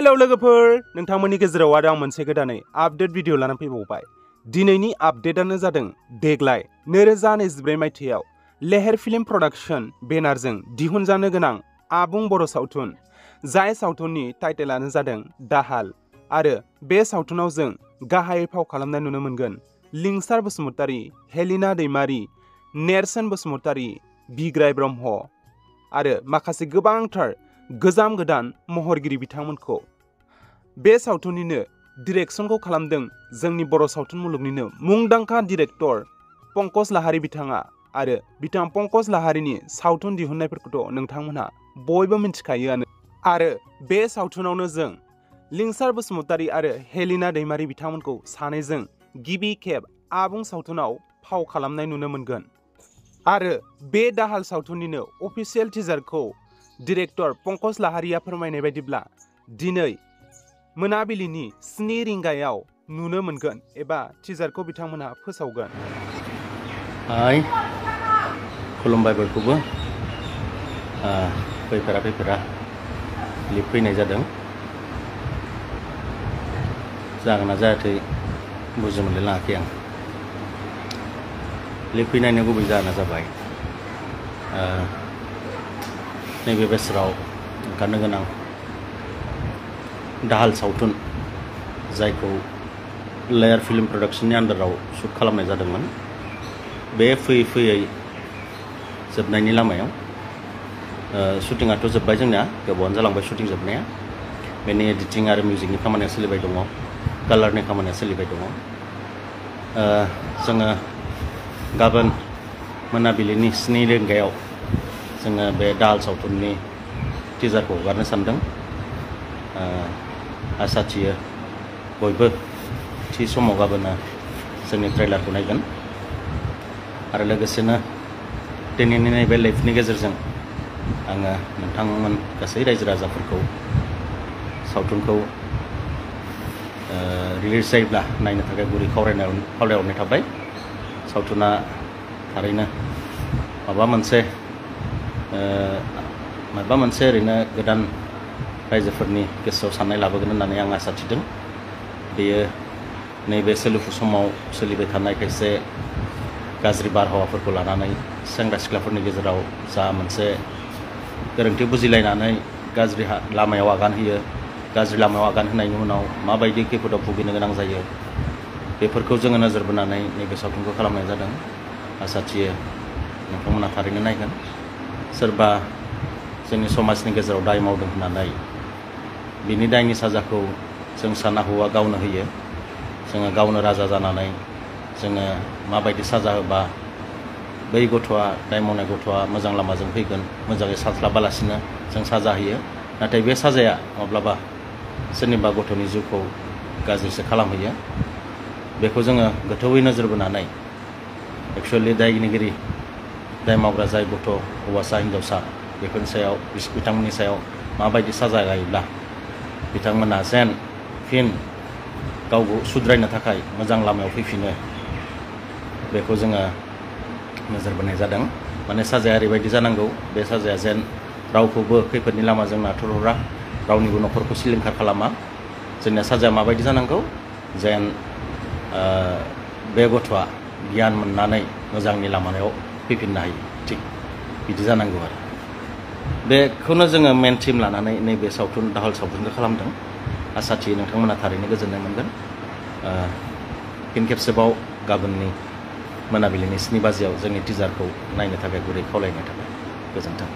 Hello लोगोफोर नोंथांमोननि गेजेराव आरो आं मोनसे गोदानै आपडेट भिडिअ लानानै फैबावबाय। दिनैनि आपडेटआनो जादों देग्लाय 2024 मायथाइयाव लेहेर फिल्म प्रडाक्शन बेनारजों दिहुनजानो गोनां आबुं बर' सावथुन, जाय सावथुननि टाइटेलानो जादों दाहाल। आरो बे सावथुनाव जों गाहायै फाव खालामनाय नुनो मोनगोन लिंसार बसुमतारी, हेलिना दैमारी, नेरसोन बसुमतारी, बिग्राय ब्रह्म आरो माखासे गोबांथार गोजाम गोदान महरगिरि बिथांमोनखौ। बे सावथुननिनो डिरेक्सनखौ खालामदों जोंनि बर' सावथुन मुलुगनिनो मुंदांखा डिरेक्टर पंकज लाहारी बिथाङा। आरो बिथां पंकज लाहारीनि सावथुन दिहुननायफोरखौथ' नोंथांमोनहा बयबो मिन्थिखायोआनो। आरो बे सावथुनावनो जों लिंसार बसुमतारी आरो हेलिना दैमारी बिथांमोनखौ सानैजों गिबि खेब आबुं सावथुनाव फाव खालामनाय नुनो मोनगोन। आरो बे दाहाल सावथुननिनो अफिसियेल टिजारखौ डिरेक्टर पंकज लाहारीया फोरमायनाय बायदिब्ला दिनै मोनाबिलिनि 7 रिंगायाव नुनो मोनगोन एबा टिजारखौ बिथांमोनहा फोसावगोन। हाय खुलुमबाय बयखौबो। फैफेरा लिब फैनाय जादों, जागोन ना जायाखै बुजि मोनलाय लाङाखै आं। लिब फैनायनि गुबै जाहोना जाबाय नैबे बोसोराव ओंखारनो गोनां दाहाल सावथुन, जायखौ लेयार फिल्म प्रडाक्शननि आन्डाराव शुट खालामनाय जादोंमोन, बे फैयै जोबनायनि लामायाव। शुटिंआथ' जोब्बाय, जोंनिया गोबावानो जालांबाय शुटिं जोबनाया। बेनि एडिटिं आरो मिउजिकनि खामानिया सोलिबाय दङ, कालारनि खामानिया सोलिबाय दङ। जोङो गाबोन मोनाबिलिनि 7 रिंगायाव जोङो बे दाहाल सावथुननि टिजारखौ हगारनो सानदों। आसा थियो बयबो थि समाव गाबोनो जोंनि ट्रेलारखौ नायगोन। आरो लोगोसेनो दिनैनि नैबे लाइभनि गेजेरजों आङो नोंथांमोन गासै रायजो राजाफोरखौ सावथुनखौ रिलिज जायोब्ला नायनो थाखाय गुरै खावलायहरनाय थाबाय। सावथुना थारैनो माबा मोनसे ओरैनो गोदान रायजोफोरनि गोसोआव साननाय लाबोगोन होननानै आं आसा थिदों। बेयो नैबे सोलिफु समाव सोलिबाय थानाय खायसे गाज्रि बारहावाफोरखौ लानानै सेंग्रा सिख्लाफोरनि गेजेराव जा मोनसे गोरोन्थि बुजिलायनानै गाज्रि लामायाव आगान होयो, गाज्रि लामायाव आगान होनायनि उनाव माबायदि खैफोदाव भुगिनो गोनां जायो, बेफोरखौ जोङो नोजोर बोनानै नैबे सावथुनखौ खालामनाय जादों। आसा थियो नोंथांमोना थारैनो नायगोन। सोरबा जोंनि समाजनि गेजेराव दाय मावदों होननानै बिनि दायनि साजाखौ जों साना हौवा गावनो होयो। जोङो गावनो राजा जानानै जोङो माबायदि साजा होबा बै गथ'आ, दाय मावनाय गथ'आ मोजां लामाजों फैगोन, मोजाङै सानस्लाबालासिनो जों साजा होयो। नाथाय बे साजाया माब्लाबा सोरनिबा गथ'नि जिउखौ गाज्रिसो खालामहैयो। बेखौ जोङो गोथौयै नोजोर बोनानै एक्सुवेलि दायनिगिरि, दाय मावग्रा जाय गथ', हौवासा हिनजावसा, बेफोरनि सायाव, बिथांमोननि सायाव माबायदि साजा लायोब्ला बिथांमोना जेन फिन गावखौ सुद्रायनो थाखाय मोजां लामायाव फैफिनो, बेखौ जोङो नोजोर बोनाय जादों। माने साजाया ओरैबायदि जानांगौ, बे साजाया जेन रावखौबो खैफोदनि लामाजों नाथुरहरा, रावनिबो न'खरखौ सिलिंखार खालामा। जोंनिया साजाया माबायदि जानांगौ, जेन बे गथ'आ गियान मोननानै मोजांनि लामायाव फैफिननो हायो, थिग बिदि जानांगौ। आरो बेखौनो जोङो मेन टिम लानानै नैबे दाहाल सावथुनखौ खालामदों। आसा थियो नोंथांमोना थारैनो गोजोननाय मोनगोन। फिन खेबसेबाव गाबोननि मोनाबिलिनि 7 बाजियाव जोंनि टिजारखौ नायनो थाखाय गुरै खावलायनाय थाबाय। गोजोन्थों।